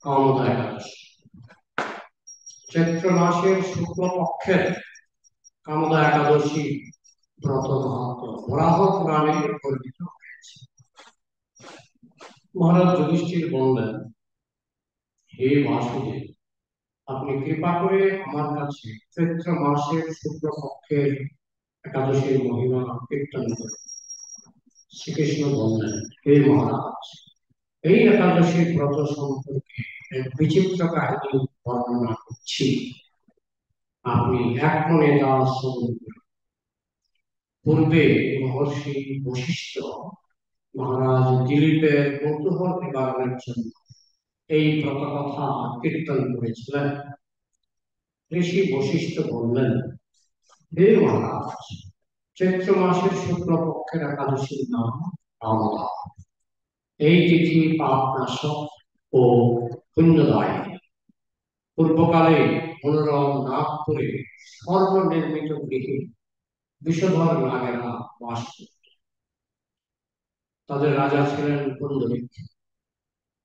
কামদা একাদশী চৈত্র মাসের শুক্লপক্ষের কামদা একাদশী ব্রত মাহাত্ম বরাহ পুরাণে বর্ণিত হয়েছে। মহারাজ যুধিষ্ঠির বললেন, হে বাসুদেব, আপনি কৃপা করে আমার কাছে চৈত্র মাসের শুক্লপক্ষের একাদশীর মহিমা কীর্তন করুন। শ্রীকৃষ্ণ বললেন, হে মহারাজ, এই একাদশীর ব্রত সম্পর্কে এক বিচিত্র কাহিনী বর্ণনা করছি, আপনি এক মনে তা শ্রবণ করুন। পূর্বে মহর্ষি বশিষ্ঠ মহারাজ দিলীপের কৌতূহল নিবারণের জন্য এই ব্রত কথা কীর্তন করেছিলেন। ঋষি বশিষ্ঠ বললেন, হে মহারাজ, চৈত্র মাসের শুক্লপক্ষের একাদশীর নাম কামদা। এই তিথি পাপ নাশক ও পুণ্যদায়ী। পূর্বকালে মনোরম নাগপুরে সর্বনির্মিত গৃহে বিষধর নাগেরা বাস করত। তাদের রাজা ছিলেন পুণ্ডরিক।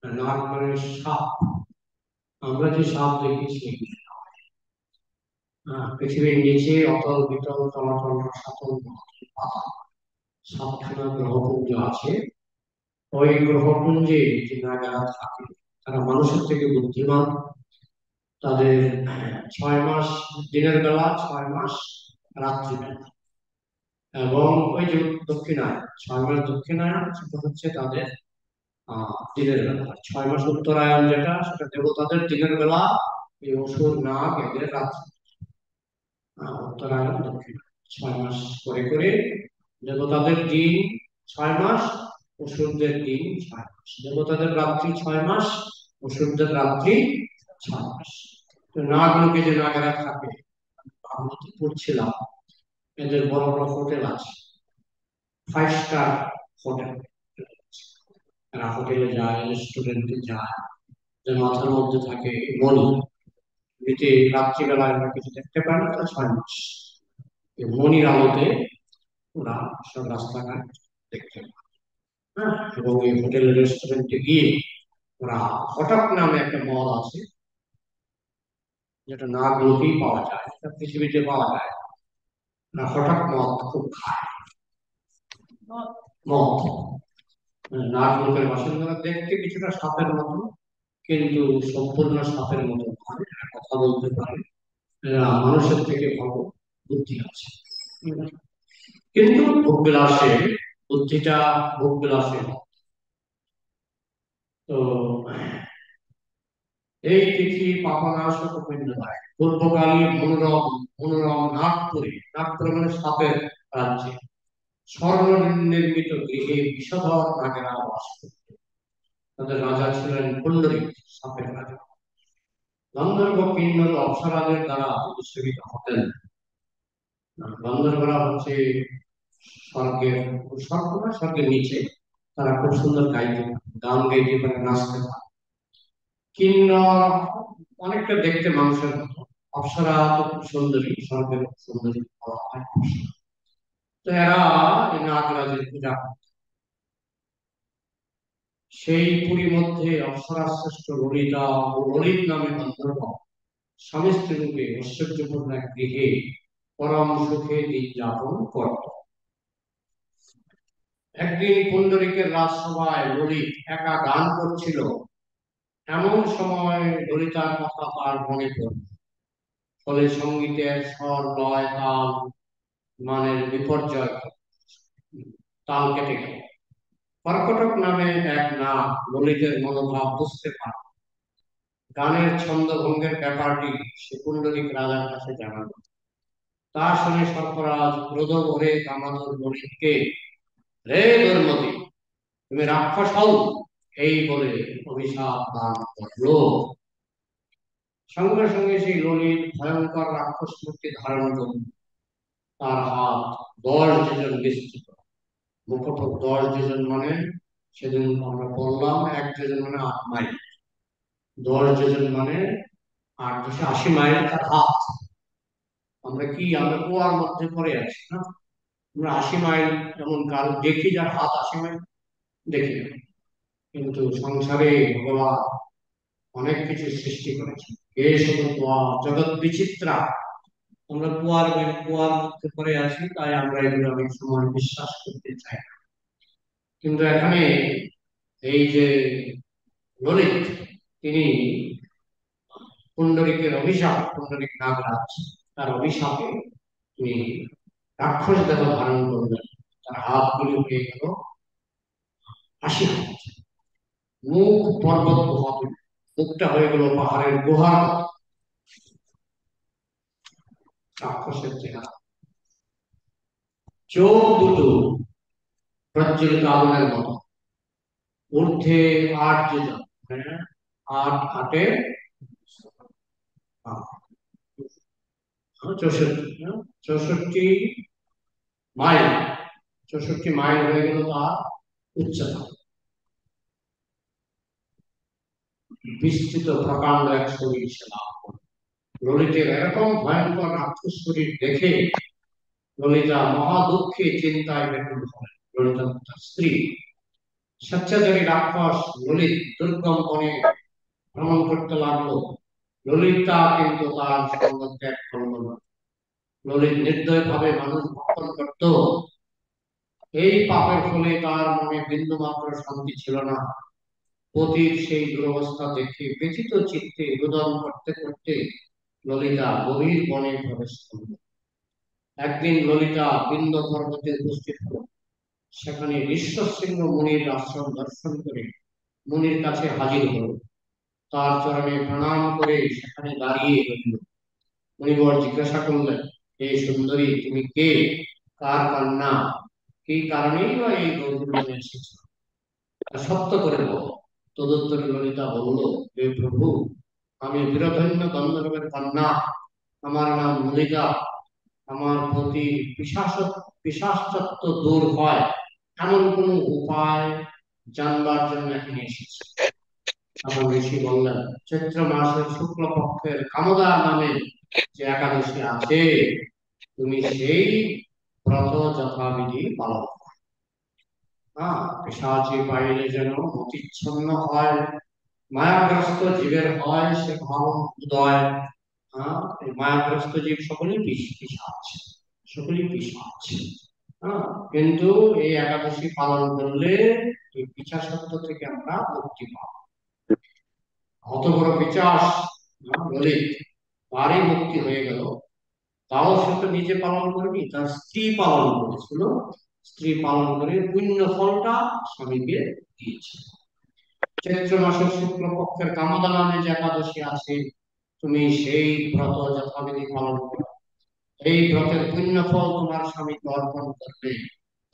নাগ মানে সাপ। আমরা যে সাপ দেখি সেগুলি নয়। পৃথিবীর নিচে অতল বিতল তলাতল রসাতল পাতা সাতখানা গ্রহপুঞ্জ আছে। ওই গ্রহপুঞ্জে যে নাগেরা থাকে তারা মানুষের থেকে বুদ্ধিমান। তাদের 6 মাস দিনের বেলা, 6 মাস রাত্রিবেলা, এবং ওই যে দক্ষিণায়ন, 6 মাস দক্ষিণায়ন সেটা হচ্ছে তাদের দিনের বেলা। 6 মাস উত্তরায়ণ যেটা, সেটা দেবতাদের দিনের বেলা, এই অসুর নাগ এদের রাত্রি। উত্তরায়ণ দক্ষিণায়ন 6 মাস করে করে দেবতাদের দিন 6 মাস, অসুরদের দিন 6 মাস। দেবতাদের রাত্রি 6 মাস, অসুরদের রাত্রি 6 মাস। তো নাগলোকে যে নাগেরা থাকে, আমরা তো পড়ছিলাম, এদের বড় বড় হোটেল আছে, 5 স্টার হোটেল। এরা হোটেলে যায়, রেস্টুরেন্টে যায়, যে মাথার মধ্যে থাকে মণি। এতে রাত্রিবেলায় আমরা কিছু দেখতে পাই না, তো 6 মাস এই মণির আলোতে ওরা সব রাস্তাঘাট দেখতে পায়। হ্যাঁ, এবং এই হোটেল রেস্টুরেন্টে গিয়ে ওরা হঠাৎ নামে একটা মদ আছে, যেটা নাগলোকেই পাওয়া যায়, এটা পৃথিবীতে পাওয়া যায়। ওরা হঠাৎ মদ খুব খায়। মদ নাগলোকের বাসিন্দারা দেখতে কিছুটা সাপের মতো, কিন্তু সম্পূর্ণ সাপের মতো নয়। এরা কথা বলতে পারে, এরা মানুষের থেকে ভালো বুদ্ধি আছে। কিন্তু ভোগবিলাসে বুদ্ধিটা ভোগবিলাসে। তো এই তিথি পাপনাশক পুণ্যদায়। পূর্বকালী মনোরম মনোরম নাগপুরে, নাগপুরে মানে সাপের রাজ্যে, স্বর্ণ নির্মিত গৃহে বিষধর নাগেরা বাস করত। তাদের রাজা ছিলেন পুণ্ডরিক, সাপের রাজা। গন্ধর্ব কিন্নর অপ্সরাদের দ্বারা সেবিত হতেন। গন্ধর্বরা হচ্ছে স্বর্গের, স্বর্গ না, স্বর্গের নিচে। তারা খুব সুন্দর গাইতে, গান গাইতে পারে, নাচতে পারে। কিন্নর অনেকটা দেখতে মানুষের মতো। অপ্সরা তো খুব সুন্দরী, স্বর্গের সুন্দরী বলা হয় অপ্সরা। তো এরা এই নাগরাজের পূজা করত। সেই পুরীর মধ্যে অপ্সরা শ্রেষ্ঠ ললিতা ও ললিত নামে গন্ধর্ব স্বামী স্ত্রী রূপে ঐশ্বর্যপূর্ণ এক গৃহে পরম সুখে দিন যাপন করত। একদিন পুণ্ডরিকের রাজসভায় ললিত একা গান করছিল। এমন সময় ললিতার কথা তার মনে পড়ল। ফলে সঙ্গীতের স্বর, লয়, তাল মানের বিপর্যয়, তাল কেটে গেল। কর্কটক নামে এক নাগ ললিতের মনোভাব বুঝতে পারল। গানের ছন্দভঙ্গের ব্যাপারটি সে পুণ্ডরিক রাজার কাছে জানালো। তা শুনে সর্পরাজ ক্রোধ ভরে কামাতুর ললিতকে, রে দুর্মতি, তুমি রাক্ষস হও, এই বলে অভিশাপ দান করলো। সঙ্গে সঙ্গে সেই ললিত ভয়ঙ্কর রাক্ষস মূর্তি ধারণ করল। তার হাত 10 যোজন বিস্তৃত, মুখপট 10 যোজন মানে, সেদিন আমরা বললাম 1 যোজন মানে 8 মাইল, 10 যোজন মানে 880 মাইল তার হাত। আমরা কুয়ার মধ্যে পড়ে আছি না, আমরা 80 মাইল এমন কারো দেখি যার হাত 80 মাইল? দেখি না। কিন্তু সংসারে ভগবান অনেক কিছু সৃষ্টি করেছেন। কে শুধু জগৎ বিচিত্রা, আমরা কুয়ার মধ্যে পড়ে আছি, তাই আমরা এগুলো অনেক সময় বিশ্বাস করতে চাই না। কিন্তু এখানে এই যে ললিত, তিনি পুণ্ডরীকের অভিশাপ, পুণ্ডরীক নাগরাজ, তার অভিশাপে তিনি রাক্ষস দেহ ধারণ করলেন। তার হাতগুলি হয়ে গেল 80 হাত, মুখ পর্বত গুহা, মুখটা হয়ে গেল পাহাড়ের গুহার মতো, রাক্ষসের চেহারা। চোখ দুটো প্রজ্বলিত আগুনের মতো, ঊর্ধ্বে 8 যোজন, হ্যাঁ, 8 8 64 মাইল, 64 মাইল হয়ে গেল তার উচ্চতা। বিস্তৃত প্রকাণ্ড এক শরীর সে লাভ করে। ললিতের এরকম ভয়ঙ্কর রাক্ষস শরীর দেখে ললিতা মহা দুঃখে চিন্তায় ব্যাকুল হয়। ললিতা তার স্ত্রী, স্বেচ্ছাচারী রাক্ষস ললিত দুর্গম বনে ভ্রমণ করতে লাগলো। ললিতা কিন্তু তার সঙ্গ ত্যাগ করল না। ললিত নির্দয় ভাবে মানুষ ভক্ষণ করত। এই পাপের ফলে তার মনে বিন্দু মাত্র শান্তি ছিল না। পতির সেই দুরবস্থা দেখে ব্যথিত চিত্তে রোদন করতে করতে ললিতা গভীর বনে প্রবেশ করল। একদিন ললিতা বিন্দ পর্বতে উপস্থিত হল। সেখানে ঋষ্যশৃঙ্গ মুনির আশ্রম দর্শন করে মুনির কাছে হাজির হল। তার চরণে প্রণাম করে সেখানে দাঁড়িয়ে রইল। মুনিবর জিজ্ঞাসা করলেন, হে সুন্দরী, তুমি কে, কার কন্যা, কি কারণেই বা এই গভীর বনে এসেছ, সত্য করে বল। তদুত্তরে ললিতা বলল, হে প্রভু, আমি বীরধন্য গন্ধর্বের কন্যা, আমার নাম মল্লিকা। আমার প্রতি পিশাচত্ব দূর হয় এমন কোন উপায় জানবার জন্য এখানে এসেছি। তখন ঋষি বললেন, চৈত্র মাসের শুক্লপক্ষের কামদা নামে যে একাদশী আছে, তুমি সেই ব্রত যথাবিধি পালন করো। পিশাচি পাইলে যেন মতিচ্ছন্ন হয়, মায়াগ্রস্ত জীবের হয় সে ভাব উদয়। মায়াগ্রস্ত জীব সকলেই পিশাচ, সকলেই পিশাচ। কিন্তু এই একাদশী পালন করলে এই পিশাচত্ব থেকে আমরা মুক্তি পাবো। অত বড় পিশাচ ললিত, তারই মুক্তি হয়ে গেল। তাও সে তো নিজে পালন করেনি, তার স্ত্রী পালন করেছিল। স্ত্রী পালন করে পুণ্য ফলটা স্বামীকে দিয়েছে। চৈত্র মাসের শুক্লপক্ষের কামদা নামে যে একাদশী আছে, তুমি সেই ব্রত যথাবিধি পালন করো। এই ব্রতের পুণ্য ফল তোমার স্বামীকে অর্পণ করবে,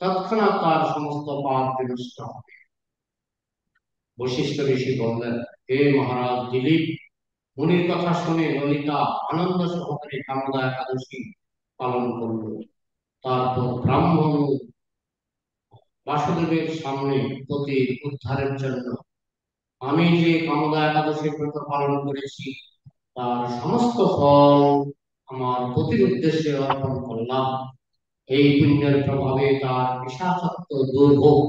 তৎক্ষণাৎ তার সমস্ত পাপ বিনষ্ট হবে। বশিষ্ঠ ঋষি বললেন, হে মহারাজ দিলীপ, মুনির কথা শুনে ললিতা আনন্দ সহকারে কামদা একাদশী পালন করল। তারপর ব্রাহ্মণ বাসুদেবের সামনে পতির উদ্ধারের জন্য আমি যে কামদা একাদশী ব্রত পালন করেছি, তার সমস্ত ফল আমার পতির উদ্দেশ্যে অর্পণ করলাম। এই পুণ্যের প্রভাবে তার পিশাচত্ব দূর হোক।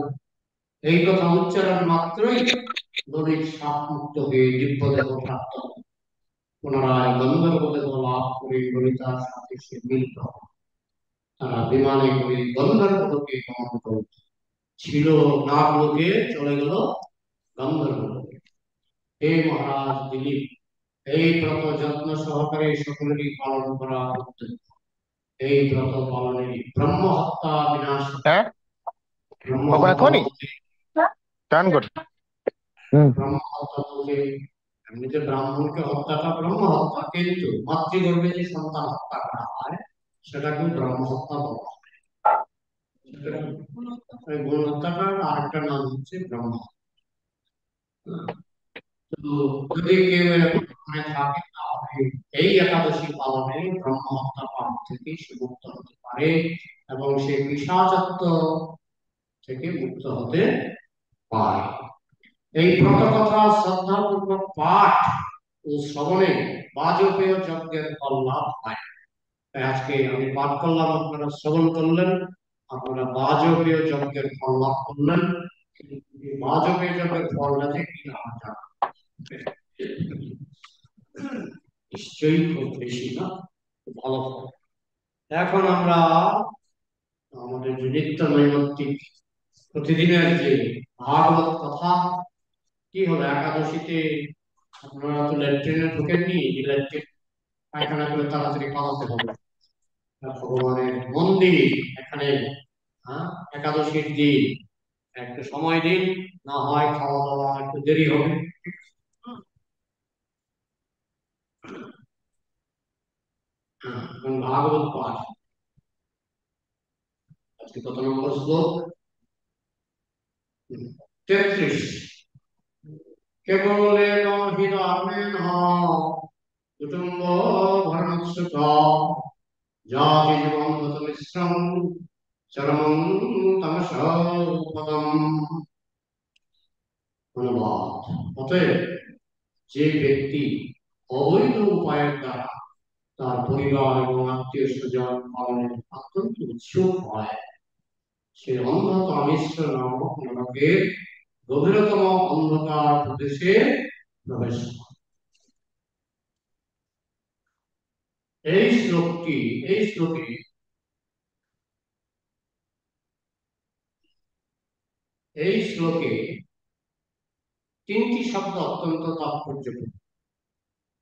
এই কথা উচ্চারণ মাত্রই ললিত সাপ মুক্ত হয়ে দিব্যদেহ প্রাপ্ত, পুনরায় গন্ধর্ব দেহ লাভ করে ললিতার সাথে সে মিলিত। তারা বিমানে করে গন্ধর্ব লোকে গমন করল। ছিল নাগলোকে, চলে গেল গন্ধর্ব লোকে। হে মহারাজ দিলীপ, এই ব্রত যত্ন সহকারে সকলেরই পালন করা উচিত। এই ব্রত পালনে ব্রহ্ম হত্যা বিনাশ, ব্রহ্ম হত্যা বলতে এমনিতে ব্রাহ্মণকে হত্যাটা ব্রহ্ম হত্যা, কিন্তু মাতৃগর্ভে যে সন্তান হত্যা করা হয় সেটাকে ব্রহ্ম হত্যা বলা হয়। ভ্রূণ হত্যাটার আরেকটা নাম হচ্ছে ব্রহ্ম হত্যা। তো যদি কেউ এরকম মনে থাকে, তাহলে এই একাদশী পালনে ব্রহ্ম হত্যা পাপ থেকে সে মুক্ত হতে পারে এবং সে পিশাচত্ব থেকে মুক্ত হতে পারে। এই ব্রত কথা শ্রদ্ধাপূর্বক পাঠ ও শ্রবণে বাজপেয় যজ্ঞের ফল লাভ হয়। আজকে আমি পাঠ করলাম, আপনারা শ্রবণ করলেন, আপনারা বাজপেয় যজ্ঞের ফল লাভ করলেন। বাজপেয় যজ্ঞের ফলটা যে কি না জানা। নিশ্চয়ই খুব বেশি না, ভালো ফল। এখন আমরা আমাদের যে নিত্য নৈমিত্তিক প্রতিদিনের যে ভাগবত কথা, কি হলো একাদশীতে আপনারা তো ল্যাট্রিনে ঢোকেননি, যে ল্যাট্রিন পায়খানা করে তাড়াতাড়ি পালাতে হবে। ভগবানের মন্দির এখানে, হ্যাঁ, একাদশীর দিন একটু সময় দিন, না হয় খাওয়া দাওয়া একটু দেরি হবে। ভাগবত পাঠ আজকে কত নম্বর শ্লোক? 33। কেবলেন হৃদয়েন কুটুম্ব ভরণস্যুত জাতি জীবন মিশ্রম চরমং তমস পদম। ধন্যবাদ। অতএব যে ব্যক্তি অবৈধ উপায়ের দ্বারা তার পরিবার এবং আত্মীয় স্বজন পালনের অত্যন্ত উৎসুক হয়, সে অন্ধকার অমিশ্র নামক নরকের গভীরতম অন্ধকার প্রদেশে প্রবেশ করে। এই শ্লোকটি, এই শ্লোকে এই শ্লোকে তিনটি শব্দ অত্যন্ত তাৎপর্যপূর্ণ।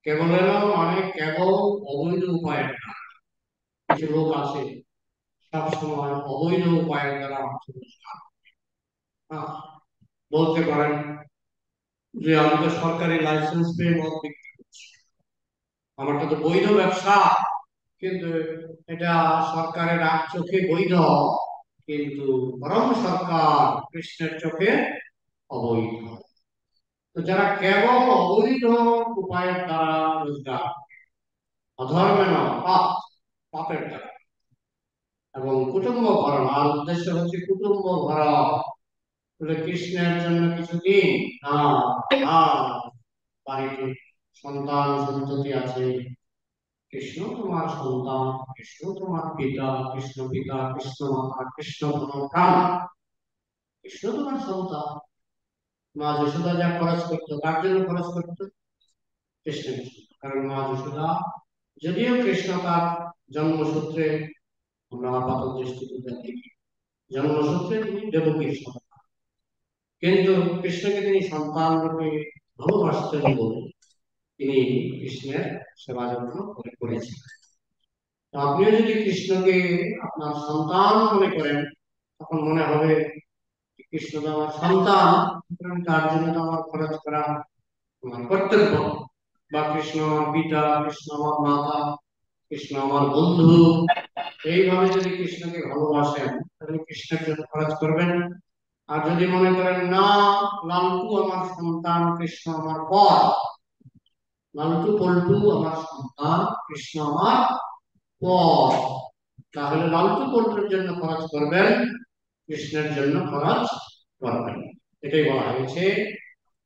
কেবল মানে কেবল অবৈধ উপায়ের দ্বারা। কিছু লোক আছে সবসময় অবৈধ উপায়ের দ্বারা বলতে পারেন যে আমি তো সরকারি লাইসেন্স পেয়ে মদ বিক্রি করছি, আমারটা তো বৈধ ব্যবসা, কিন্তু এটা সরকারের চোখে বৈধ, কিন্তু পরম সরকার কৃষ্ণের চোখে অবৈধ। তো যারা কেবল অবৈধ উপায়ের দ্বারা রোজগার, অধর্মের পাপ, পাপের দ্বারা, এবং কুটুম্ব ভরণ, আর উদ্দেশ্য হচ্ছে কুটুম্ব ভরণ, কৃষ্ণের জন্য কিছু দিন, বাড়িতে সন্তান সন্ততি আছে, কৃষ্ণ তোমার সন্তান, কৃষ্ণ তোমার পিতা, কৃষ্ণ পিতা, কৃষ্ণ মাতা, কৃষ্ণ প্রাণ, কৃষ্ণ তোমার সন্তান। মা যশোদা যা খরচ করতো তার জন্য খরচ করতো কৃষ্ণের জন্য। কারণ মা যশোদা যদিও কৃষ্ণ তার জন্মসূত্রে, আমরা আপাত দৃষ্টিতে দেখি জন্মসূত্রে তিনি দেবকীর সন্তান, কিন্তু কৃষ্ণকে তিনি সন্তান রূপে ভালোবাসতেন বলে তিনি কৃষ্ণের সেবা যত্ন করেছিলেন। আপনিও যদি কৃষ্ণকে আপনার সন্তান মনে করেন, তখন মনে হবে কৃষ্ণ তো আমার সন্তান, তার জন্য তো আমার খরচ করা আমার কর্তব্য। বা কৃষ্ণ আমার পিতা, কৃষ্ণ আমার মাতা, কৃষ্ণ আমার বন্ধু, এইভাবে যদি কৃষ্ণকে ভালোবাসেন তাহলে কৃষ্ণের জন্য খরচ করবেন। আর যদি মনে করেন না, লালটু আমার সন্তান, কৃষ্ণ আমার পর, লালটু পল্টু আমার সন্তান, কৃষ্ণ আমার পর, তাহলে লালটু পল্টুর জন্য খরচ করবেন, কৃষ্ণের জন্য খরচ করবেন। এটাই বলা হয়েছে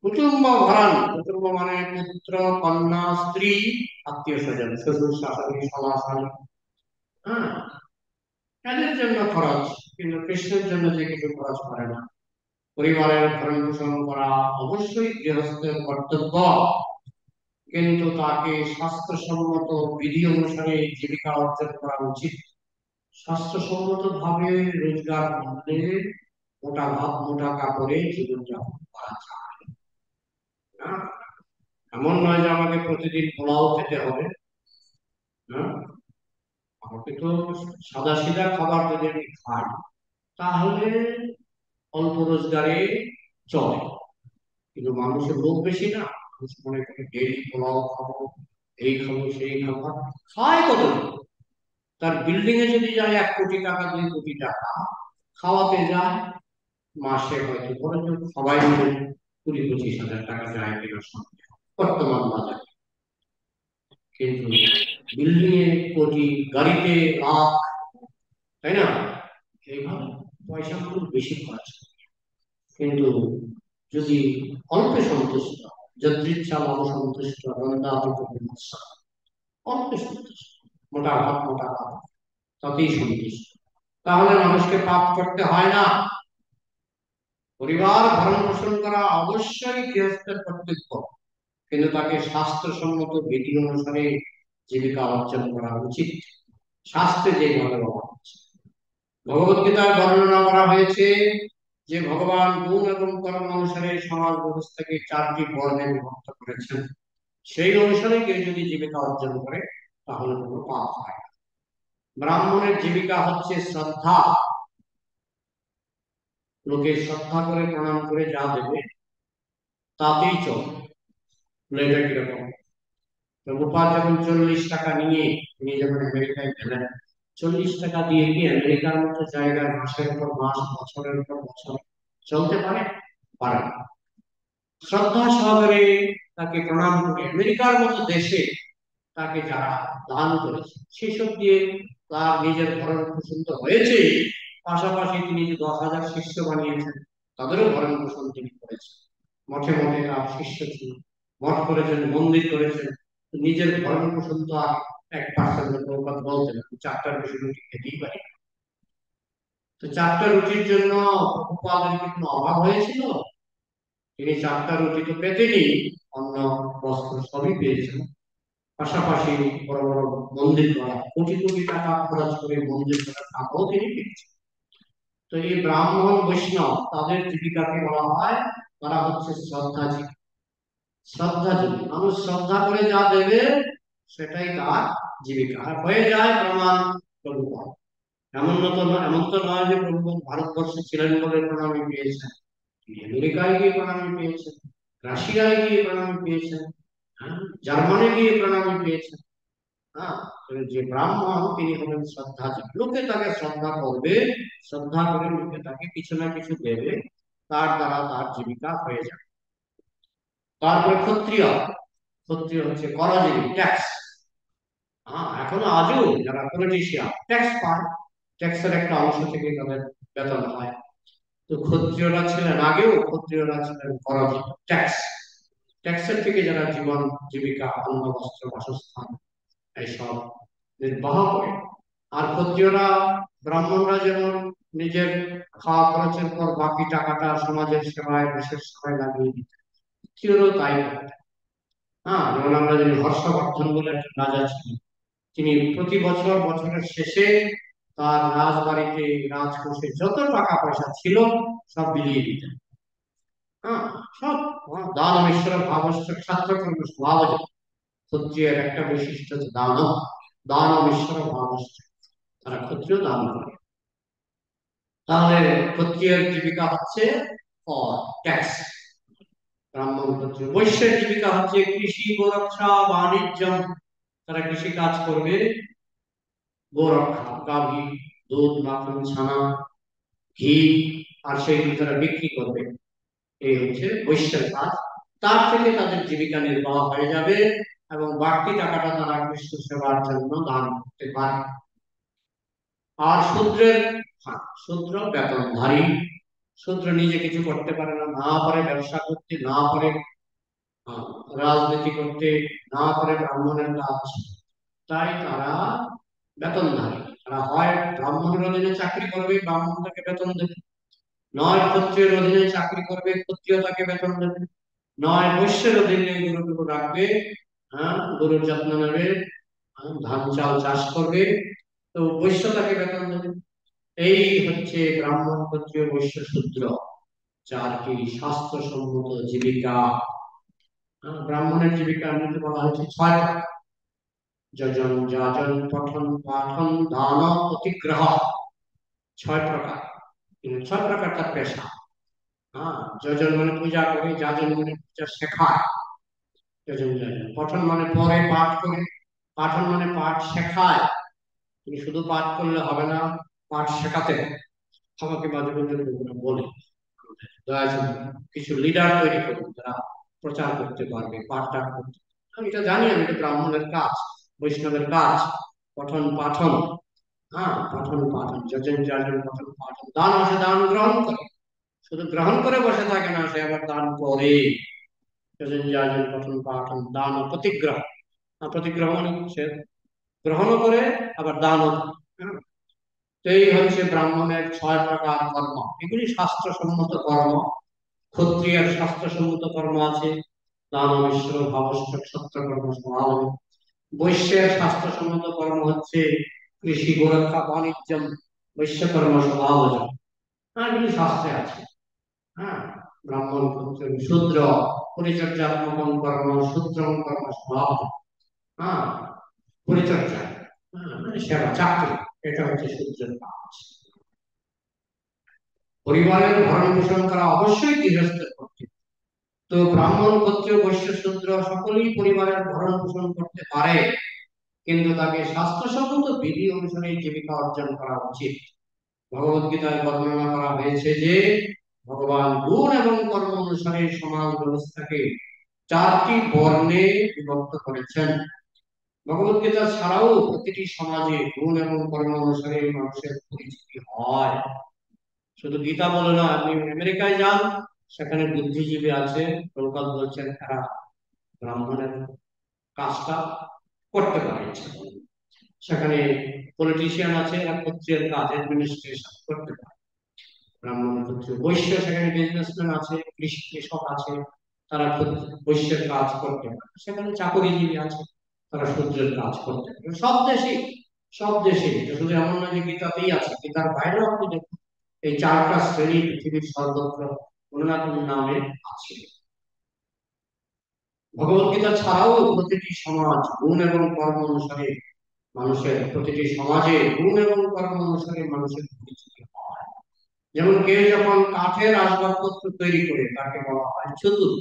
কুটুম্ব ভরণ। কুটুম্ব মানে পুত্র, কন্যা, স্ত্রী, আত্মীয় স্বজন, শ্বশুর শাশুড়ি, সমাশালী, হ্যাঁ, এদের জন্য খরচ, কিন্তু কৃষ্ণের জন্য যে কিছু খরচ করে না। পরিবারের ভরণ পোষণ করা অবশ্যই গৃহস্থের কর্তব্য, কিন্তু তাকে স্বাস্থ্যসম্মত বিধি অনুসারে জীবিকা অর্জন করা উচিত। স্বাস্থ্যসম্মত ভাবে রোজগার করলে মোটা ভাত মোটা কাপড়ে জীবনযাপন করা যায় না। এমন নয় যে আমাকে প্রতিদিন পোলাও খেতে হবে, হ্যাঁ, আমাকে তো সাদা সিধা খাবার যদি আমি খাই তাহলে অল্প রোজগারে চলে। কিন্তু মানুষের লোক বেশি না, মানুষ মনে করে ডেলি পোলাও খাবো, এই খাবো সেই খাবো, খায় কত? তার বিল্ডিং এ যদি যায় 1 কোটি টাকা, 2 কোটি টাকা, খাওয়াতে যায় মাসে হয়তো বড় সবাই মিলে 20-25 হাজার টাকা যায় কিনা সন্দেহ বর্তমান বাজারে। কিন্তু বিল্ডিং এ কোটি, গাড়িতে লাখ, তাই না? এইভাবে পয়সা খুব বেশি খরচ। কিন্তু যদি অল্পে সন্তুষ্ট, যদৃচ্ছা মম সন্তুষ্ট, অল্পে সন্তুষ্ট, মোটা ভাত মোটা ভাত, তাতেই সন্তুষ্ট, তাহলে মানুষকে পাপ করতে হয় না। পরিবার ভরণ পোষণ করা অবশ্যই গৃহস্থের কর্তব্য, কিন্তু তাকে শাস্ত্রসম্মত বিধি অনুসারে জীবিকা অর্জন করা উচিত, শাস্ত্রে যেভাবে বলা হচ্ছে। ভগবদ্গীতায় বর্ণনা করা হয়েছে যে ভগবান গুণ এবং কর্ম অনুসারে সমাজ ব্যবস্থাকে 4টি বর্ণে বিভক্ত করেছেন। সেই অনুসারে কেউ যদি জীবিকা অর্জন করে তাহলে কোনো পাপ হয় না। ব্রাহ্মণের জীবিকা হচ্ছে শ্রদ্ধা, লোকে শ্রদ্ধা করে প্রণাম করে যা দেবে তাতেই চলবে। এটা কিরকম, প্রভুপাদ যখন 40 টাকা নিয়ে তিনি যখন আমেরিকায় গেলেন, 40 টাকা দিয়ে কি আমেরিকার মতো জায়গায় মাসের পর মাস, বছরের পর বছর চলতে পারে? পারে না। শ্রদ্ধা সহকারে তাকে প্রণাম করে আমেরিকার মতো দেশে তাকে যারা দান করেছে সেসব দিয়ে তার নিজের ভরণ পোষণ তো হয়েছে, পাশাপাশি তিনি যে 10,000 শিষ্য বানিয়েছেন তাদেরও ভরণ পোষণ তিনি করেছেন। মঠে মঠে তার শিষ্য ছিল, মঠ করেছেন, মন্দির করেছেন, নিজের ভরণ পোষণ তো আর 1% বলতেন 4টার বেশি রুটি খেতেই পারি। তো 4টা রুটির জন্য প্রভুপাদের কি কোনো অভাব হয়েছিল? তিনি 4টা রুটি তো পেতেনি, অন্য বস্ত্র সবই পেয়েছেন। পাশাপাশি বড় বড় মন্দির করা, কোটি কোটি টাকা খরচ করে মন্দির করার টাকাও তিনি পেয়েছেন। তো এই ব্রাহ্মণ বৈষ্ণব তাদের জীবিকাকে বলা হয়, তারা হচ্ছে শ্রদ্ধাজীবী। শ্রদ্ধাজীবী মানুষ শ্রদ্ধা করে যা দেবে সেটাই তার জীবিকা হয়ে যায়। প্রমাণ প্রভুপাদ। এমন তো নয় যে প্রভুপাদ ভারতবর্ষে ছিলেন বলে প্রণামী পেয়েছেন, তিনি আমেরিকায় গিয়ে প্রণামী পেয়েছেন, রাশিয়ায় গিয়ে প্রণামী পেয়েছেন, জার্মানি গিয়ে প্রণামী পেয়েছেন। হ্যাঁ, যে ব্রাহ্মণ তিনি হলেন শ্রদ্ধাজীবী, লোকে তাকে শ্রদ্ধা করবে, শ্রদ্ধা করে লোকে তাকে কিছু না কিছু দেবে, তার দ্বারা তার জীবিকা হয়ে যাবে। তারপরে ক্ষত্রিয়, ক্ষত্রিয় হচ্ছে করজীবী, ট্যাক্স। হ্যাঁ, এখনো আজও যারা পলিটিশিয়ান ট্যাক্স পায়, ট্যাক্সের একটা অংশ থেকে তাদের বেতন হয়। তো ক্ষত্রিয়রা ছিলেন, আগেও ক্ষত্রিয়রা ছিলেন করজীবী, ট্যাক্স, ট্যাক্সের থেকে যারা জীবন জীবিকা, অন্ন বস্ত্র বাসস্থান এইসব নির্বাহ করে। আর ক্ষত্রিয়রা, ব্রাহ্মণরা যেমন নিজের খাওয়া খরচের পর বাকি টাকাটা সমাজের সেবায়, দেশের সেবায় লাগিয়ে দিত, ক্ষত্রিয়রাও তাই করে। হ্যাঁ, যেমন আমরা জানি হর্ষবর্ধন বলে একটা রাজা ছিলেন, তিনি প্রতি বছর বছরের শেষে তার রাজবাড়িতে, রাজকোষে যত টাকা পয়সা ছিল সব বিলিয়ে দিতেন। হ্যাঁ, সব দান মিশ্র ভাবস্য ক্ষাত্রকর্ম স্বভাব। ক্ষত্রিয়ের একটা বৈশিষ্ট্য হচ্ছে দান, দান মিশ্র ভাবস্য, তারা ক্ষত্রিয় দান করে। তাহলে ক্ষত্রিয়ের জীবিকা হচ্ছে ট্যাক্স, ব্রাহ্মণ ক্ষত্রিয়। বৈশ্যের জীবিকা হচ্ছে কৃষি, গোরক্ষা, বাণিজ্য, তারা কৃষি কাজ করবে, গোরক্ষা, গাভী, দুধ, মাখন, ছানা, ঘি, আর সেইগুলো তারা বিক্রি করবে। এই হচ্ছে বৈশ্যের কাজ। তার থেকে তাদের জীবিকা নির্বাহ হয়ে যাবে এবং বাড়তি টাকাটা তারা কৃষ্ণ সেবার জন্য দান করতে পারে। আর শূদ্রের, শূদ্র বেতনধারী, শূদ্র নিজে কিছু করতে পারে না, না পারে ব্যবসা করতে, না পারে রাজনীতি করতে, না পারে ব্রাহ্মণের কাজ, তাই তারা বেতনধারী। তারা হয় ব্রাহ্মণের অধীনে চাকরি করবে, ব্রাহ্মণ তাকে বেতন দেবে, নয় ক্ষত্রিয়ের অধীনে চাকরি করবে, ক্ষত্রিয় তাকে বেতন দেবে, নয় বৈশ্যের অধীনে গরুটুকু রাখবে, হ্যাঁ, গরুর যত্ন নেবে, ধান চাল চাষ করবে, তো বৈশ্য তাকে বেতন দেবে। এই হচ্ছে ব্রাহ্মণ, ক্ষত্রিয়, বৈশ্য, শূদ্র 4টি শাস্ত্রসম্মত জীবিকা। ব্রাহ্মণের জীবিকা মধ্যে বলা হয়েছে 6টা: যজন, যাজন, পঠন, পাঠন, দান, প্রতিগ্রহ। 6 প্রকার, 6 প্রকার তার পেশা। হ্যাঁ, যজন মানে পূজা করে, যাজন মানে পূজা শেখায়, যজন যাজন। পঠন মানে পরে পাঠ করে, পাঠন মানে পাঠ শেখায়। তুমি শুধু পাঠ করলে হবে না, পাঠ শেখাতে হবে। আমাকে মাঝে মধ্যে বলে কিছু লিডার তৈরি করুন যারা প্রচার করতে পারবে, পাঠ টাঠ করতে। আমি এটা জানি, আমি এটা ব্রাহ্মণের কাজ, বৈষ্ণবের কাজ, পঠন পাঠন। হ্যাঁ, পঠন পাঠন, যজন যাজন, পঠন পাঠন। দান আসে, দান গ্রহণ করে, শুধু গ্রহণ করে বসে থাকে না, সে আবার দান করে। যজন যাজন, পঠন পাঠন, দান, প্রতিগ্রহ। প্রতিগ্রহ মানে সে গ্রহণও করে আবার দানও করে। এই হচ্ছে ব্রাহ্মণের 6 প্রকার কর্ম, এগুলি শাস্ত্রসম্মত কর্ম। ক্ষত্রিয়ের শাস্ত্রসম্মত কর্ম আছে, দান মিশ্র ভাবস্বক সত্যকর্ম সমাজ। বৈশ্যের স্বাস্থ্যসম্মত কর্ম হচ্ছে কৃষি গোরক্ষা বাণিজ্যম বৈশ্যকর্ম স্বভাবজ। হ্যাঁ, এগুলি শাস্ত্রে আছে। হ্যাঁ, ব্রাহ্মণ ক্ষত্রিয় শূদ্র পরিচর্যাত্মক কর্ম শূদ্রম কর্ম স্বভাব। হ্যাঁ, পরিচর্যা, হ্যাঁ, মানে সেবা চাকরি, এটা হচ্ছে শূদ্রের কাজ। পরিবারের ভরণ পোষণ করা অবশ্যই গৃহস্থের কর্তব্য। তো ব্রাহ্মণ ক্ষত্রিয় বৈশ্য শূদ্র সকলেই পরিবারের ভরণ পোষণ করতে পারে, কিন্তু তাকে স্বাস্থ্যসম্মত বিধি অনুসারে জীবিকা অর্জন করা উচিত। ভগবত গীতায় বর্ণনা করা হয়েছে যে ভগবান গুণ এবং কর্ম অনুসারে সমাজ ব্যবস্থাকে 4টি বর্ণে বিভক্ত করেছেন। ভগবত গীতা ছাড়াও প্রতিটি সমাজে গুণ এবং কর্ম অনুসারে মানুষের পরিচিতি হয়। শুধু গীতা বলে না, আপনি আমেরিকায় যান, সেখানে বুদ্ধিজীবী আছে, প্রভুপাদ বলছেন তারা ব্রাহ্মণের কাজটা করতে পারে ইচ্ছা করলে। সেখানে পলিটিশিয়ান আছে, এরা ক্ষত্রিয়ের কাজ অ্যাডমিনিস্ট্রেশন করতে পারে। ব্রাহ্মণ ক্ষত্রিয় বৈশ্য, সেখানে বিজনেসম্যান আছে, কৃষক আছে, তারা বৈশ্যের কাজ করতে পারে। সেখানে চাকরিজীবী আছে, তারা শূদ্রের কাজ করতে পারে। সব দেশে এটা শুধু এমন না যে গীতাতেই আছে, গীতার বাইরেও আপনি দেখুন এই 4টা শ্রেণী পৃথিবীর সর্বত্র কোনো না কোনো নামে আছে। ভগবদ্গীতা ছাড়াও প্রতিটি সমাজ গুণ এবং কর্ম অনুসারে মানুষের প্রতিটি সমাজে গুণ এবং কর্ম অনুসারে মানুষের পরিচিতি হয়। যেমন কেউ যখন কাঠের আসবাবপত্র তৈরি করে তাকে বলা হয় চতুর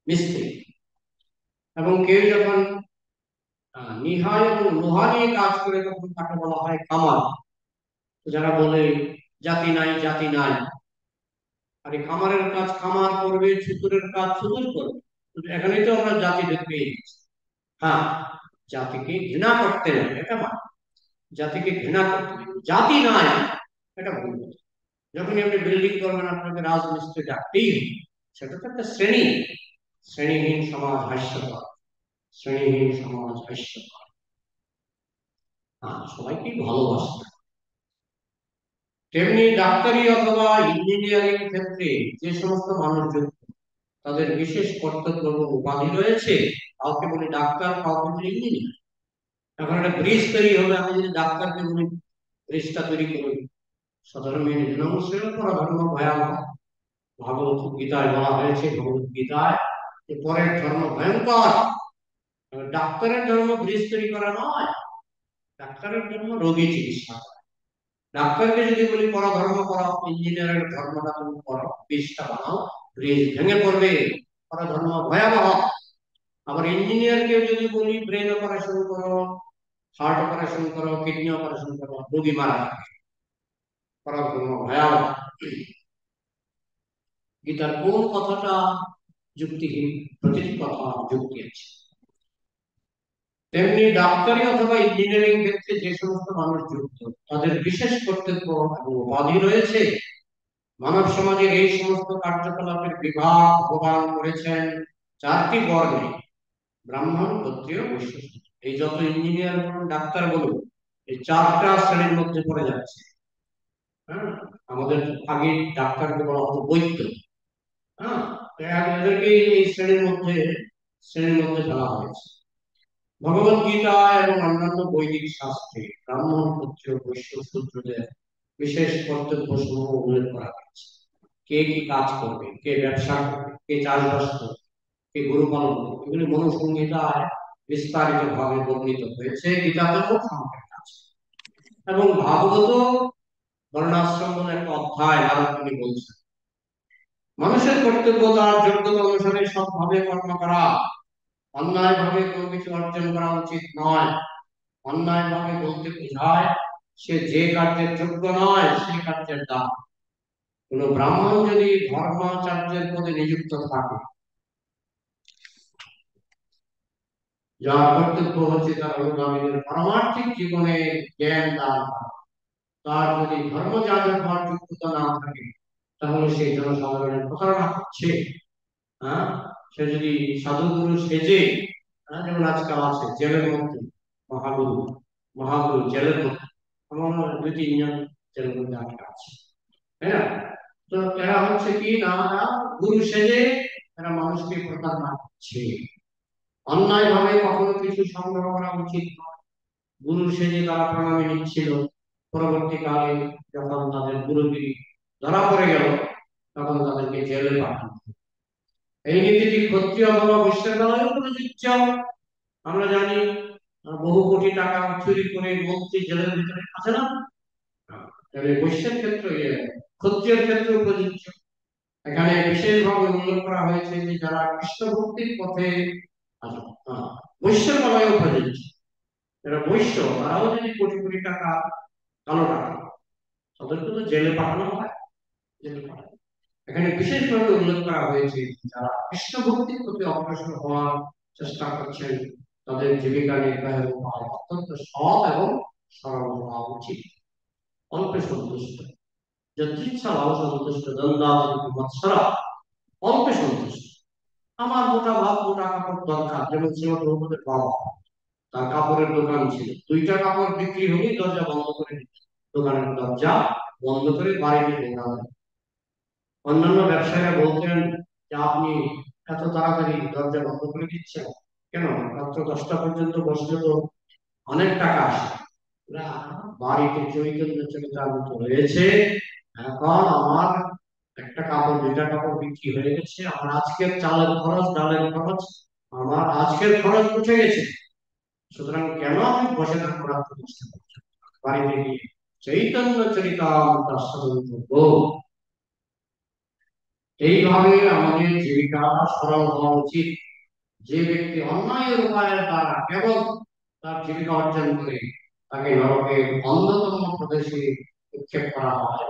মিস্ত্রি, এবং কেউ যখন নিহাই এবং লোহা নিয়ে কাজ করে তখন তাকে বলা হয় কামার। যারা বলে জাতি নাই জাতি নাই, আর এই কামারের কাজ কামার করবে, চতুরের কাজ চতুর করবে। এখানেই তো আমরা জাতি দেখতে পেয়ে গেছি। হ্যাঁ, জাতিকে ঘৃণা করতে হবে এটা মানে, জাতিকে ঘৃণা করতে হবে, জাতি নাই এটা ভুল কথা। যখনই আপনি বিল্ডিং করবেন আপনাকে রাজমিস্ত্রি ডাকতেই হবে। সেটা তো একটা শ্রেণী। শ্রেণীহীন সমাজ হাস্যকর, শ্রেণীহীন সমাজ হাস্যকর। হ্যাঁ, সবাইকেই ভালোবাসতে। তেমনি ডাক্তারি অথবা ইঞ্জিনিয়ারিং ক্ষেত্রে যে সমস্ত মানুষ যুক্ত, তাদের বিশেষ কর্তব্য এবং উপাধি রয়েছে। কাউকে বলি ডাক্তার, কাউকে বলি ইঞ্জিনিয়ার। এখন একটা ব্রিজ তৈরি হবে, আমি যদি ডাক্তারকে বলি ব্রিজটা তৈরি করুন, সাধারণ মানুষের ধর্ম ভয়াবহ। ভগবত গীতায় বলা হয়েছে, ভগবত গীতায় যে পরের ধর্ম ভয়ঙ্কর। ডাক্তারের ধর্ম ব্রিজ তৈরি করা নয়, ডাক্তারের ধর্ম রোগী চিকিৎসা। ডাক্তারকে যদি বলি পরধর্ম করো, ইঞ্জিনিয়ারের ধর্মটা তুমি করো, ব্রিজটা বানাও, ব্রিজ ভেঙে পড়বে, পরধর্ম ভয়াবহ। আবার ইঞ্জিনিয়ারকে যদি বলি ব্রেন অপারেশন করো, হার্ট অপারেশন করো, কিডনি অপারেশন করো, রোগী মারা যাবে, পরধর্ম ভয়াবহ। গীতার কোন কথাটা যুক্তিহীন? প্রতিটি কথা যুক্তি আছে। তেমনি ডাক্তারি অথবা ইঞ্জিনিয়ারিং ক্ষেত্রে যে সমস্ত মানুষ যুক্ত, তাদের বিশেষ কর্তব্য এবং উপাধি রয়েছে। মানব সমাজের এই সমস্ত কার্যকলাপের বিভাগ ভগবান করেছেন 4টি বর্ণে: ব্রাহ্মণ ক্ষত্রিয় বৈশ্য শূদ্র। এই যত ইঞ্জিনিয়ার বলুন ডাক্তার বলুন, এই 4টা শ্রেণীর মধ্যে পড়ে যাচ্ছে। হ্যাঁ, আমাদের আগে ডাক্তারকে বলা হতো বৈদ্য। হ্যাঁ, এদেরকে এই শ্রেণীর মধ্যে ফেলা হয়েছে। ভগবত গীতা এবং অন্যান্য বৈদিক শাস্ত্রে ব্রাহ্মণ ক্ষত্রিয় বৈশ্য শূদ্রদের বিশেষ কর্তব্য সমূহ উল্লেখ করা হয়েছে। কে কি কাজ করবে, কে ব্যবসা করবে, কে চাষবাস করবে, কে গরু পালন করবে, এগুলি মনুসংহিতায় বিস্তারিত ভাবে বর্ণিত হয়েছে। গীতাতেও সংক্ষেপ আছে। এবং ভাগবত বর্ণাশ্রম বলে একটা অধ্যায় নারদ মুনি বলছেন, মানুষের কর্তব্য তার যোগ্যতা অনুসারে সৎভাবে কর্ম করা, অন্যায় ভাবে কোনো কিছু অর্জন করা উচিত নয়। অন্যায় ভাবে বলতে বোঝায় সে যে কার্যের যোগ্য নয় সে কার্যের দাম। কোন ব্রাহ্মণ যদি ধর্মাচার্যের পদে নিযুক্ত থাকে, যার কর্তব্য হচ্ছে তার অনুগামীদের পারমার্থিক জীবনে জ্ঞান দান করা, তার যদি ধর্মযাজক হওয়ার যোগ্যতা না থাকে, তাহলে সেই জনসাধারণের প্রতারণা করছে। হ্যাঁ, সে যদি সাধুগুরু সেজে, যেমন আজকাল আছে জেলের মধ্যে মহাগুরু, মহাগুরু জেলের মধ্যে, আমার 2-3 জন জেলের মধ্যে আটকা আছে, তাই না? তো এরা হচ্ছে কি না, গুরু সেজে এরা মানুষকে প্রতারণা করছে। অন্যায় ভাবে কখনো কিছু সংগ্রহ করা উচিত নয়। গুরু সেজে তারা প্রণামী নিচ্ছিল, পরবর্তীকালে যখন তাদের গুরুগিরি ধরা পড়ে গেল তখন তাদেরকে জেলে পাঠানো। এই নীতিটি ক্ষত্রিয় অথবা বৈশ্যের বেলায় প্রযোজ্য। আমরা জানি বহু কোটি টাকা চুরি করে মন্ত্রী জেলের ভিতরে আছে না, বৈশ্যের ক্ষেত্রে ক্ষত্রিয়ের ক্ষেত্রেও প্রযোজ্য। এখানে বিশেষভাবে উল্লেখ করা হয়েছে যে যারা কৃষ্ণ ভক্তির পথে বৈশ্যের বেলায়ও প্রযোজ্য। যারা বৈশ্য তারাও যদি কোটি কোটি টাকা কালো টাকা, তাদেরকে তো জেলে পাঠানো হয়, জেলে পাঠানো। এখানে বিশেষভাবে উল্লেখ করা হয়েছে যারা কৃষ্ণ ভক্তির প্রতি অগ্রসর হওয়ার চেষ্টা করছেন তাদের জীবিকা নির্বাহের উপায় অত্যন্ত সৎ এবং সরল হওয়া উচিত। অল্পে সন্তুষ্ট, যদৃচ্ছা লাভ সন্তুষ্ট, দন্দাৎসরা, অল্পে সন্তুষ্ট। আমার মোটা ভাব মোটা কাপড় দরকার, যেমন শ্রীমদ প্রভুপাদের বাবা, তার কাপড়ের দোকান ছিল, 2টা কাপড় বিক্রি হলেই দরজা বন্ধ করে দিত, দোকানের দরজা বন্ধ করে বাড়িতে ঢোকা। অন্যান্য ব্যবসায়ীরা বলতেন যে আপনি এত তাড়াতাড়ি দরজা বন্ধ করে দিচ্ছেন কেন, রাত্র 10টা পর্যন্ত বসলে তো অনেক টাকা আসে। বাড়িতে চৈতন্য চরিতামৃত রয়েছে, এখন আমার একটা কাপড় 2টা কাপড় বিক্রি হয়ে গেছে, আমার আজকের চালের খরচ ডালের খরচ, আমার আজকের খরচ উঠে গেছে, সুতরাং কেন আমি বসে থাকবো রাত্র 10টা পর্যন্ত, বাড়িতে গিয়ে চৈতন্য চরিতামৃত আস্বাদন করবো। এইভাবে আমাদের জীবিকা সরল হওয়া উচিত। যে ব্যক্তি অন্যায়ের উপায়ের দ্বারা কেবল তার জীবিকা অর্জন করে তাকে নরকের অন্যতম প্রদেশে উৎক্ষেপ করা হয়।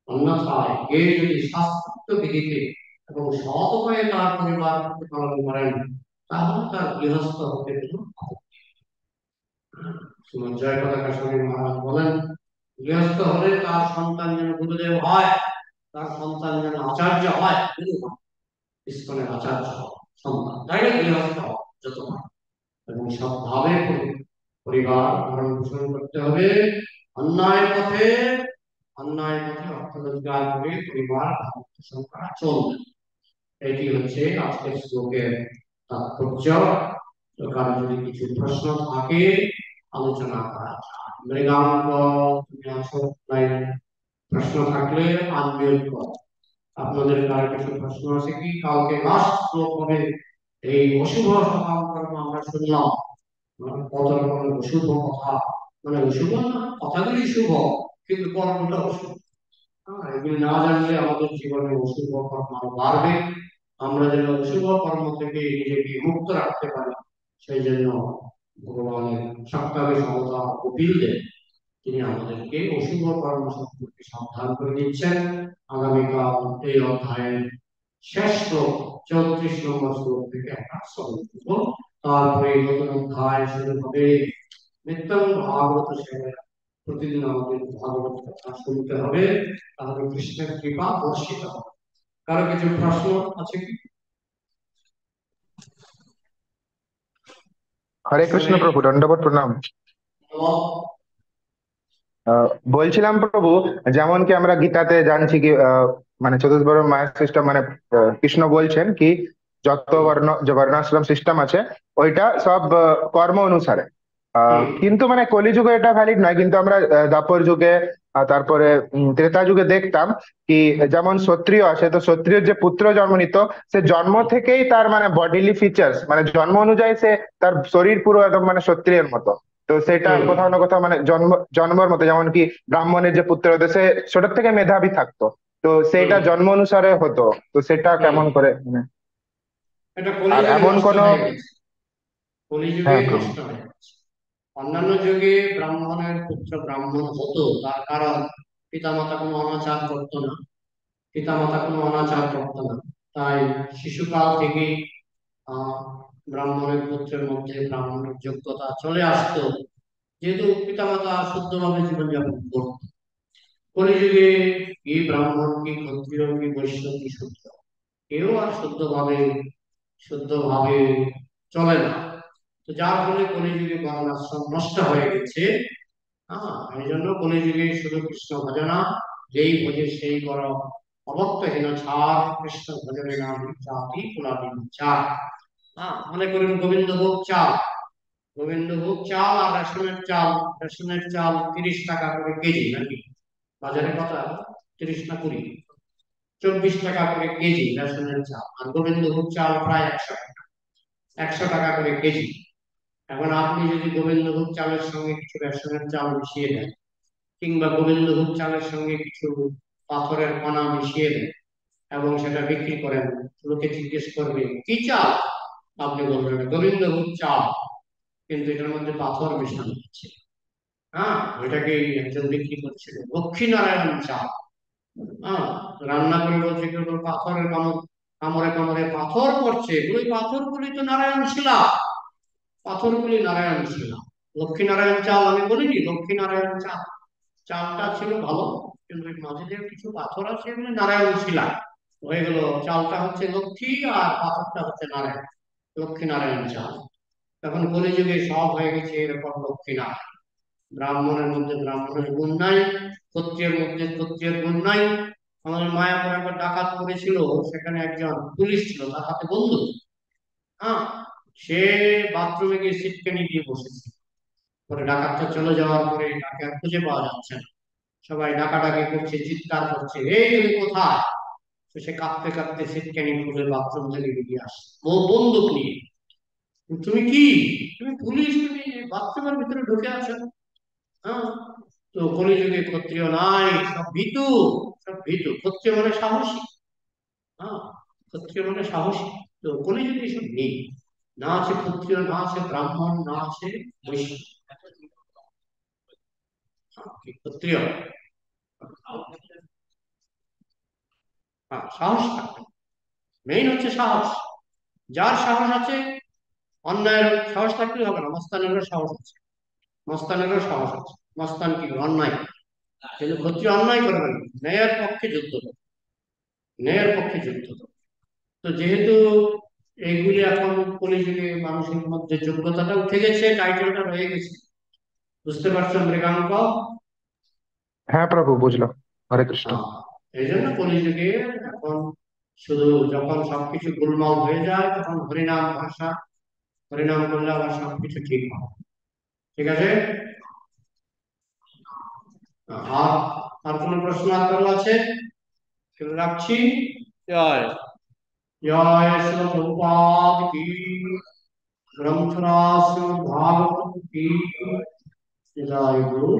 অন্যথায় কেউ যদি শাস্ত্র বিধিতে এবং সৎ উপায়ে তার পরিবার প্রতিপালন করেন তাহলে তার গৃহস্থ হতে কোনো আপত্তি নেই। জয় পতাকা স্বামী মহারাজ বলেন, গৃহস্থ হলে তার সন্তান যেন গুরুদেব হয়, তার সন্তান যেন আচার্য হয়, ইস্কনের আচার্য সন্তান, তাই গৃহস্থ যত এবং সৎভাবে পরিবার ভরণ পোষণ করতে হবে। অন্যায় পথে অর্থ রোজগার করে পরিবার ভরণ পোষণ করা চলবে। এটি হচ্ছে আজকের শ্লোকের তাৎপর্য। কারো যদি কিছু প্রশ্ন থাকে আলোচনা করা যায়। মৃগাঙ্ক তুমি আসো, প্রশ্ন থাকলে আনমিউট করো। আপনাদের কারো কিছু প্রশ্ন আছে কি? কালকে লাস্ট শ্লোক হবে এই অশুভ সকাম কর্ম। আমরা শুনলাম কত রকমের অশুভ কথা, মানে অশুভ না, কথাগুলি শুভ কিন্তু কর্মটা অশুভ। এগুলি না জানলে আমাদের জীবনে অশুভ কর্ম আরো বাড়বে। আমরা যেন অশুভ কর্ম থেকে নিজেকে মুক্ত রাখতে পারি সেই জন্য ভগবানের সপ্তাহে সমতা অপিল দেন। তিনি আমাদেরকে অশুভ কর্ম সম্পর্কে সাবধান করে দিচ্ছেন। আগামীকাল এই অধ্যায়ের শেষ শ্লোক 34 নম্বর শ্লোক থেকে আমরা শ্রবণ করব। তারপরে নতুন অধ্যায় শুরু হবে। নিত্যং ভাগবত সেবা, প্রতিদিন আমাদের ভাগবত কথা শুনতে হবে, তাহলে কৃষ্ণের কৃপা বর্ষিত হবে। কারো কিছু প্রশ্ন আছে কি? হরে কৃষ্ণ প্রভু, দণ্ডবত প্রণাম। বলছিলাম প্রভু, যেমন কি আমরা গীতাতে জানছি কি মানে চতুর্বর্ণ মায়ার সিস্টেম, মানে কৃষ্ণ বলছেন কি যত বর্ণ যে বর্ণাশ্রম সিস্টেম আছে ওইটা সব কর্ম অনুসারে। কিন্তু মানে কলিযুগে এটা ভ্যালিড নয়, কিন্তু আমরা দ্বাপর যুগে তারপরে ত্রেতা যুগে দেখতাম কি যেমন ক্ষত্রিয় আছে, তো ক্ষত্রিয় যে পুত্র জন্ম নিত সে জন্ম থেকেই তার মানে বডিলি ফিচার্স, মানে জন্ম অনুযায়ী সে তার শরীর পুরো একদম মানে ক্ষত্রিয়ের মতো। তো সেটা কোথাও না কোথাও মানে জন্মের মতো, যেমন কি ব্রাহ্মণের যে পুত্র হতো সে ছোট থেকে মেধাবী থাকতো, তো সেটা জন্ম অনুসারে হতো। তো সেটা কেমন করে এটা আর কলিযুগে এমন নষ্ট কোন? হয়ে গেছে, কলিযুগে হ্যাঁ প্রভু। নষ্ট হয়ে গেছে। অন্যান্য যুগে ব্রাহ্মণের পুত্র ব্রাহ্মণ হতো, তার কারণ পিতামাতা কোনো অনাচার করতো না, তাই শিশুকাল থেকে আহ ব্রাহ্মণের পুত্রের মধ্যে ব্রাহ্মণের যোগ্যতা চলে আসতো, যেহেতু পিতামাতা শুদ্ধভাবে জীবনযাপন করত। কলিযুগে কি ব্রাহ্মণ কি ক্ষত্রিয় কি বৈশ্য কি শূদ্র কেউ আর শুদ্ধভাবে চলে না। তো যার ফলে কলিযুগে বর্ণাশ্রম নষ্ট হয়ে গেছে। এই জন্য কলিযুগে শুধু কৃষ্ণ ভজনা, যেই ভোজে সেই করো, অভক্তহীন ছাড় কৃষ্ণ ভজনে নাম জাতি কুলাবি চার। মনে করুন গোবিন্দভোগ চাল, গোবিন্দভোগ চাল আর রেশনের চাল, রেশনের চাল 30 টাকা করে কেজি নাকি, বাজারে কত 30 না 20, 24 টাকা করে কেজি রেশনের চাল, আর গোবিন্দভোগ চাল প্রায় 100 টাকা, 100 টাকা করে কেজি। এখন আপনি যদি গোবিন্দভোগ চালের সঙ্গে কিছু রেশনের চাল মিশিয়ে দেন, কিংবা গোবিন্দভোগ চালের সঙ্গে কিছু পাথরের কণা মিশিয়ে দেন এবং সেটা বিক্রি করেন, লোকে জিজ্ঞেস করবে কি চাল, আপনি বলবেন গোবিন্দভোগ চাল, কিন্তু এটার মধ্যে পাথর মেশানো হচ্ছে। ওইটাকে একজন বিক্রি করছিল লক্ষ্মীনারায়ণ চাল। রান্না করে বলছে কেউ পাথরের কামড়ে কামড়ে পাথর পড়ছে, ওই পাথরগুলি তো নারায়ণ শিলা, পাথরগুলি নারায়ণ শিলা। লক্ষ্মীনারায়ণ চাল আমি বলিনি, লক্ষ্মীনারায়ণ চাল, চালটা ছিল ভালো, কিন্তু ওই মাঝে যে কিছু পাথর আছে এগুলো নারায়ণ শিলা হয়ে গেল। চালটা হচ্ছে লক্ষ্মী আর পাথরটা হচ্ছে নারায়ণ, লক্ষ্মীনারায়ণ চাল। তখন কলিযুগে সব হয়ে গেছে এরকম লক্ষ্মীনারায়ণ। ব্রাহ্মণের মধ্যে ব্রাহ্মণের গুণ নাই, ক্ষত্রিয়ের মধ্যে ক্ষত্রিয়ের গুণ নাই। আমাদের মায়াপুর একবার ডাকাত পড়েছিল, সেখানে একজন পুলিশ ছিল, তার হাতে বন্দুক। হ্যাঁ, সে বাথরুমে গিয়ে সিটকানি দিয়ে বসেছে। পরে ডাকাতটা চলে যাওয়ার পরে তাকে আর খুঁজে পাওয়া যাচ্ছে না, সবাই ডাকাডাকি করছে, চিৎকার করছে, এই তুমি কোথায়? তো সে কাঁপতে কাঁপতে সিটকানি খুলে বাথরুম থেকে বেরিয়ে আসে, ও বন্দুক নিয়ে। তুমি কি, তুমি পুলিশ, তুমি বাথরুমের ভিতরে ঢুকে আছো? হ্যাঁ, তো কলিযুগে ক্ষত্রিয় নাই, সব ভীতু, সব ভীতু। ক্ষত্রিয় মানে সাহসী, হ্যাঁ, ক্ষত্রিয় মানে সাহসী। তো কলিযুগে এসব নেই, না আছে ক্ষত্রিয়, না আছে ব্রাহ্মণ, না আছে বৈশ্য। কি ক্ষত্রিয়? সাহস থাকবে, মেইন হচ্ছে সাহস। যার সাহস আছে, অন্যায়ের সাহস থাকলে হবে না, মস্তানেরও সাহস আছে, মস্তানেরও সাহস আছে। মস্তান কি অন্যায়, কিন্তু ক্ষত্রিয় অন্যায় করবে না, ন্যায়ের পক্ষে যুদ্ধ করবে, ন্যায়ের পক্ষে যুদ্ধ করবে। তো যেহেতু এইগুলি এখন কলিযুগে মানুষের মধ্যে যোগ্যতাটা উঠে গেছে, টাইটেলটা রয়ে গেছে, বুঝতে পারছেন মৃগাঙ্ক? হ্যাঁ প্রভু, বুঝলাম। হরে কৃষ্ণ। আহ, এই জন্য কলিযুগে এখন শুধু যখন সবকিছু গোলমাল হয়ে যায় তখন হরিনাম ভাষা, হরিনাম করলে আবার সবকিছু ঠিক হয়। ঠিক আছে? আর আর কোনো প্রশ্ন আপনার আছে? রাখছি। জয় জয় শ্রী প্রভুপাদ কি, গ্রন্থরাজ শ্রীমদ্ ভাগবত কি, জয় গুরু।